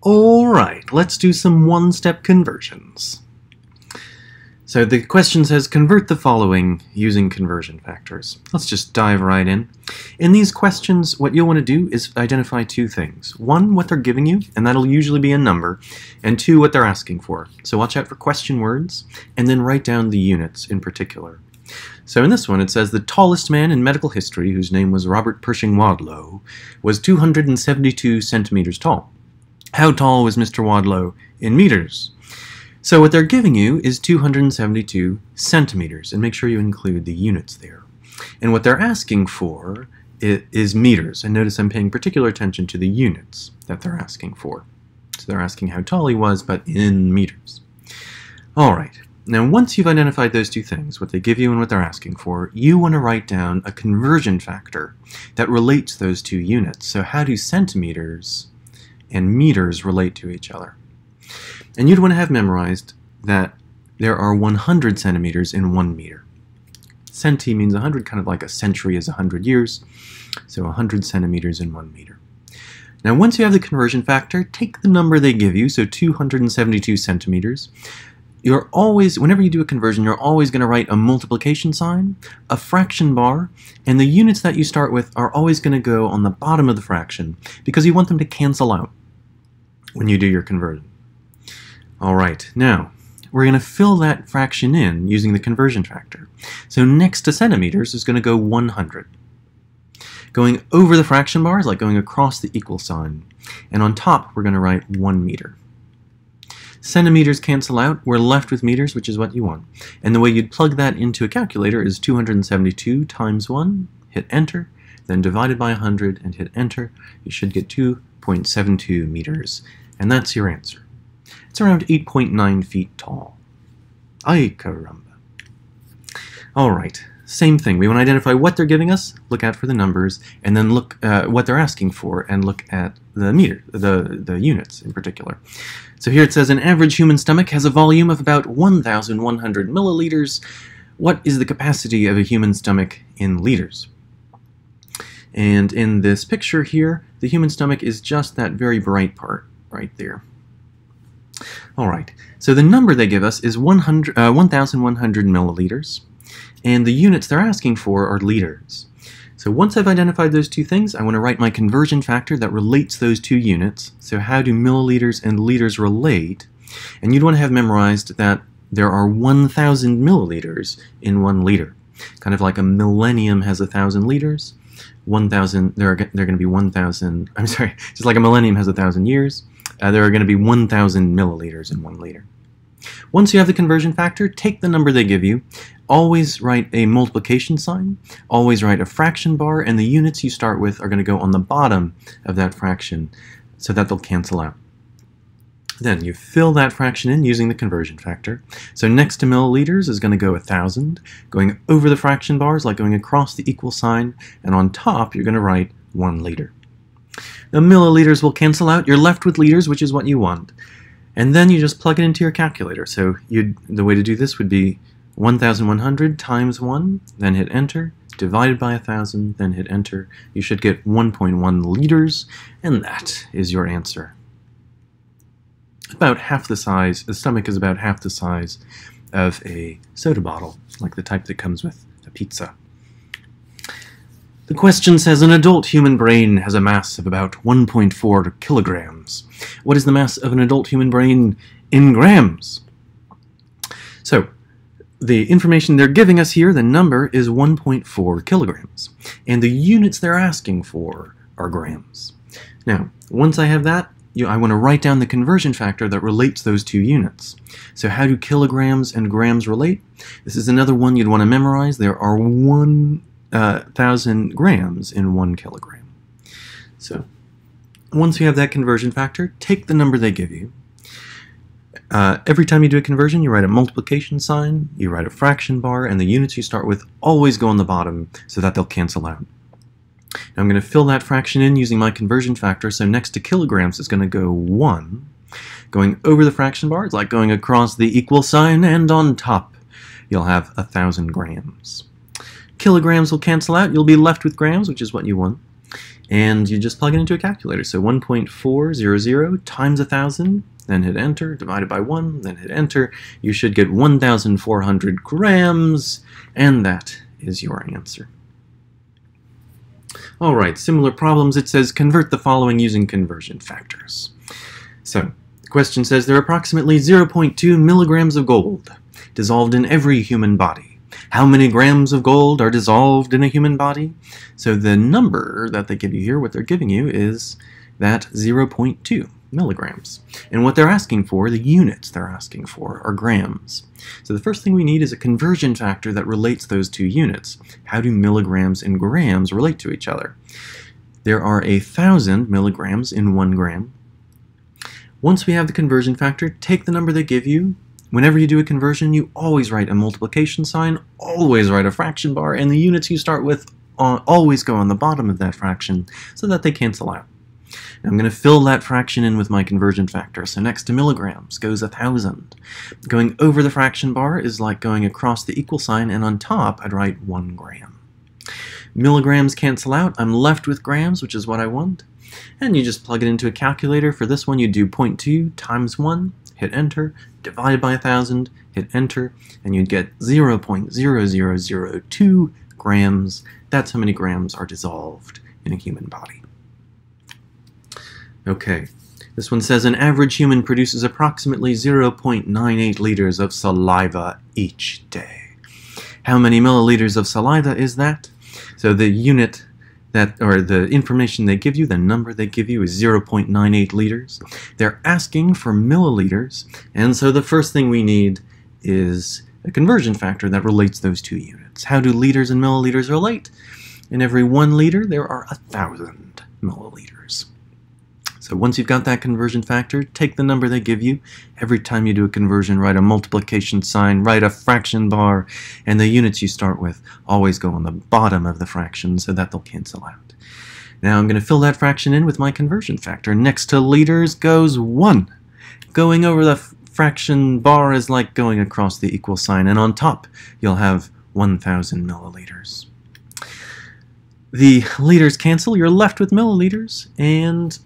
Alright, let's do some one-step conversions. So the question says, convert the following using conversion factors. Let's just dive right in. In these questions, what you'll want to do is identify two things. One, what they're giving you, and that'll usually be a number, and two, what they're asking for. So watch out for question words, and then write down the units in particular. So in this one, it says, the tallest man in medical history, whose name was Robert Pershing Wadlow, was 272 centimeters tall. How tall was Mr. Wadlow in meters? So what they're giving you is 272 centimeters, and make sure you include the units there. And what they're asking for is meters, and notice I'm paying particular attention to the units that they're asking for. So they're asking how tall he was, but in meters. Alright, now once you've identified those two things, what they give you and what they're asking for, you want to write down a conversion factor that relates those two units. So how do centimeters and meters relate to each other? And you'd want to have memorized that there are 100 centimeters in 1 meter. Centi means 100, kind of like a century is 100 years, so 100 centimeters in 1 meter. Now once you have the conversion factor, take the number they give you, so 272 centimeters. You're always, whenever you do a conversion, you're always going to write a multiplication sign, a fraction bar, and the units that you start with are always going to go on the bottom of the fraction because you want them to cancel out when you do your conversion. Alright, now we're going to fill that fraction in using the conversion factor. So next to centimeters is going to go 100. Going over the fraction bar is like going across the equal sign. And on top we're going to write 1 meter. Centimeters cancel out, we're left with meters, which is what you want. And the way you'd plug that into a calculator is 272 times 1, hit enter, then divided by 100 and hit enter. You should get 2.72 meters. And that's your answer. It's around 8.9 feet tall. Ay caramba. Alright, same thing. We want to identify what they're giving us, look out for the numbers, and then look what they're asking for, and look at the meter, the units in particular. So here it says, an average human stomach has a volume of about 1,100 milliliters. What is the capacity of a human stomach in liters? And in this picture here, the human stomach is just that very bright part right there. Alright, so the number they give us is 1,100 milliliters, and the units they're asking for are liters. So once I've identified those two things, I want to write my conversion factor that relates those two units. So how do milliliters and liters relate? And you'd want to have memorized that there are 1,000 milliliters in 1 liter. Kind of like a millennium has 1,000 liters. 1,000, they're going to be 1,000, I'm sorry, just like a millennium has 1,000 years. There are going to be 1,000 milliliters in 1 liter. Once you have the conversion factor, take the number they give you, always write a multiplication sign, always write a fraction bar, and the units you start with are going to go on the bottom of that fraction so that they'll cancel out. Then you fill that fraction in using the conversion factor. So next to milliliters is going to go 1,000. Going over the fraction bar is like going across the equal sign, and on top you're going to write 1 liter. The milliliters will cancel out. You're left with liters, which is what you want. And then you just plug it into your calculator. So the way to do this would be 1,100 times 1, then hit enter, divided by 1,000, then hit enter. You should get 1.1 liters, and that is your answer. About half the size, the stomach is about half the size of a soda bottle, like the type that comes with a pizza. The question says, an adult human brain has a mass of about 1.4 kilograms. What is the mass of an adult human brain in grams? So, the information they're giving us here, the number is 1.4 kilograms. And the units they're asking for are grams. Now, once I have that, I want to write down the conversion factor that relates those two units. So how do kilograms and grams relate? This is another one you'd want to memorize. There are 1,000 grams in 1 kilogram. So once you have that conversion factor, take the number they give you. Every time you do a conversion, you write a multiplication sign, you write a fraction bar, and the units you start with always go on the bottom so that they'll cancel out. Now I'm going to fill that fraction in using my conversion factor, so next to kilograms is going to go 1. Going over the fraction bar, it's like going across the equal sign, and on top you'll have 1,000 grams. Kilograms will cancel out, you'll be left with grams, which is what you want. and you just plug it into a calculator. So 1.400 times 1,000, then hit enter, divided by 1, then hit enter. You should get 1,400 grams, and that is your answer. Alright, similar problems. It says convert the following using conversion factors. So, the question says there are approximately 0.2 milligrams of gold dissolved in every human body. How many grams of gold are dissolved in a human body? So the number that they give you here, what they're giving you, is that 0.2 milligrams. And what they're asking for, the units they're asking for, are grams. So the first thing we need is a conversion factor that relates those two units. How do milligrams and grams relate to each other? There are 1,000 milligrams in 1 gram. Once we have the conversion factor, take the number they give you. Whenever you do a conversion, you always write a multiplication sign, always write a fraction bar, and the units you start with always go on the bottom of that fraction so that they cancel out. Now I'm going to fill that fraction in with my conversion factor. So next to milligrams goes 1,000. Going over the fraction bar is like going across the equal sign, and on top I'd write 1 gram. Milligrams cancel out. I'm left with grams, which is what I want. And you just plug it into a calculator. For this one, you do 0.2 times 1, hit enter, divide by 1,000, hit enter, and you'd get 0.0002 grams. That's how many grams are dissolved in a human body. Okay, this one says an average human produces approximately 0.98 liters of saliva each day. How many milliliters of saliva is that? So the unit that, or the information they give you, the number they give you is 0.98 liters. They're asking for milliliters, and so the first thing we need is a conversion factor that relates those two units. How do liters and milliliters relate? In every 1 liter, there are 1,000 milliliters. So once you've got that conversion factor, take the number they give you. Every time you do a conversion, write a multiplication sign, write a fraction bar, and the units you start with always go on the bottom of the fraction so that they'll cancel out. Now I'm going to fill that fraction in with my conversion factor. Next to liters goes 1. Going over the fraction bar is like going across the equal sign, and on top you'll have 1,000 milliliters. The liters cancel, you're left with milliliters, and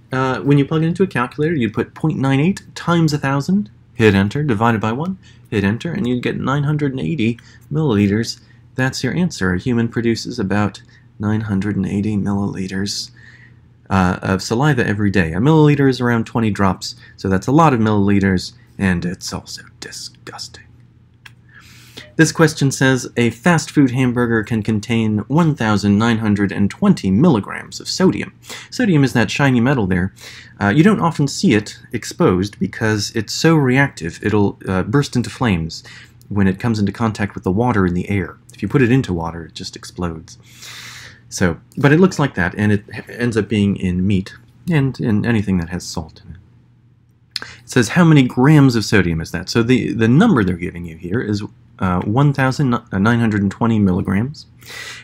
when you plug it into a calculator, you'd put 0.98 times 1,000, hit enter, divided by 1, hit enter, and you'd get 980 milliliters. That's your answer. A human produces about 980 milliliters of saliva every day. A milliliter is around 20 drops, so that's a lot of milliliters, and it's also disgusting. This question says a fast food hamburger can contain 1,920 milligrams of sodium. Sodium is that shiny metal there. You don't often see it exposed because it's so reactive it'll burst into flames when it comes into contact with the water in the air. If you put it into water, it just explodes. So, but it looks like that, and it ends up being in meat and in anything that has salt in it. It says how many grams of sodium is that? So the number they're giving you here is 1,920 milligrams,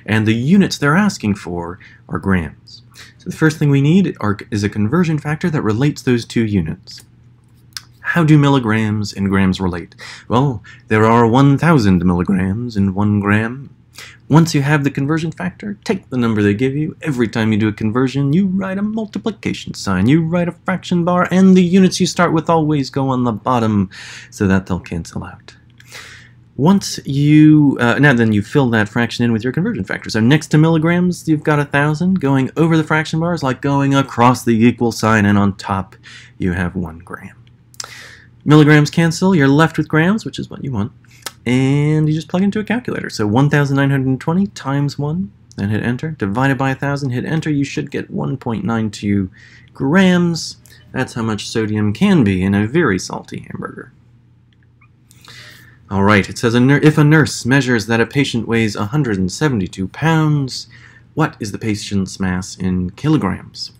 and the units they're asking for are grams. So the first thing we need is a conversion factor that relates those two units. How do milligrams and grams relate? Well, there are 1,000 milligrams in 1 gram. Once you have the conversion factor, take the number they give you. Every time you do a conversion, you write a multiplication sign, you write a fraction bar, and the units you start with always go on the bottom so that they'll cancel out. Once you, now then you fill that fraction in with your conversion factor. So next to milligrams, you've got 1,000. Going over the fraction bar is like going across the equal sign, and on top you have 1 gram. Milligrams cancel, you're left with grams, which is what you want, and you just plug into a calculator. So 1,920 times 1, then hit enter, divided by 1,000, hit enter, you should get 1.92 grams. That's how much sodium can be in a very salty hamburger. Alright, it says if a nurse measures that a patient weighs 172 pounds, what is the patient's mass in kilograms?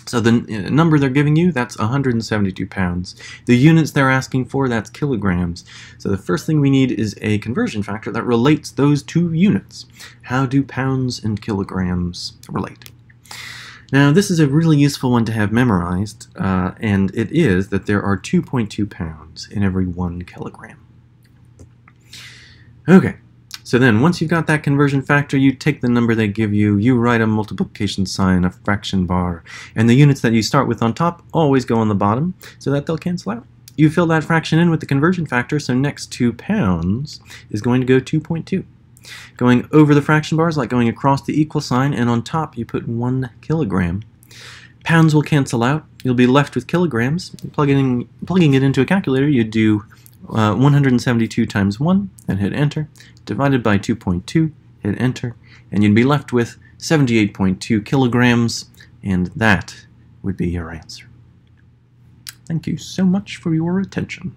So the number they're giving you, that's 172 pounds. The units they're asking for, that's kilograms. So the first thing we need is a conversion factor that relates those two units. How do pounds and kilograms relate? Now this is a really useful one to have memorized, and it is that there are 2.2 pounds in every 1 kilogram. Okay, So then, once you've got that conversion factor, you take the number they give you, you write a multiplication sign, a fraction bar, and the units that you start with on top always go on the bottom so that they'll cancel out. You fill that fraction in with the conversion factor, so next to pounds is going to go 2.2. Going over the fraction bar is like going across the equal sign, and on top you put 1 kilogram. Pounds will cancel out. You'll be left with kilograms. Plugging it into a calculator, you do 172 times 1, and hit enter, divided by 2.2, hit enter, and you'd be left with 78.2 kilograms, and that would be your answer. Thank you so much for your attention.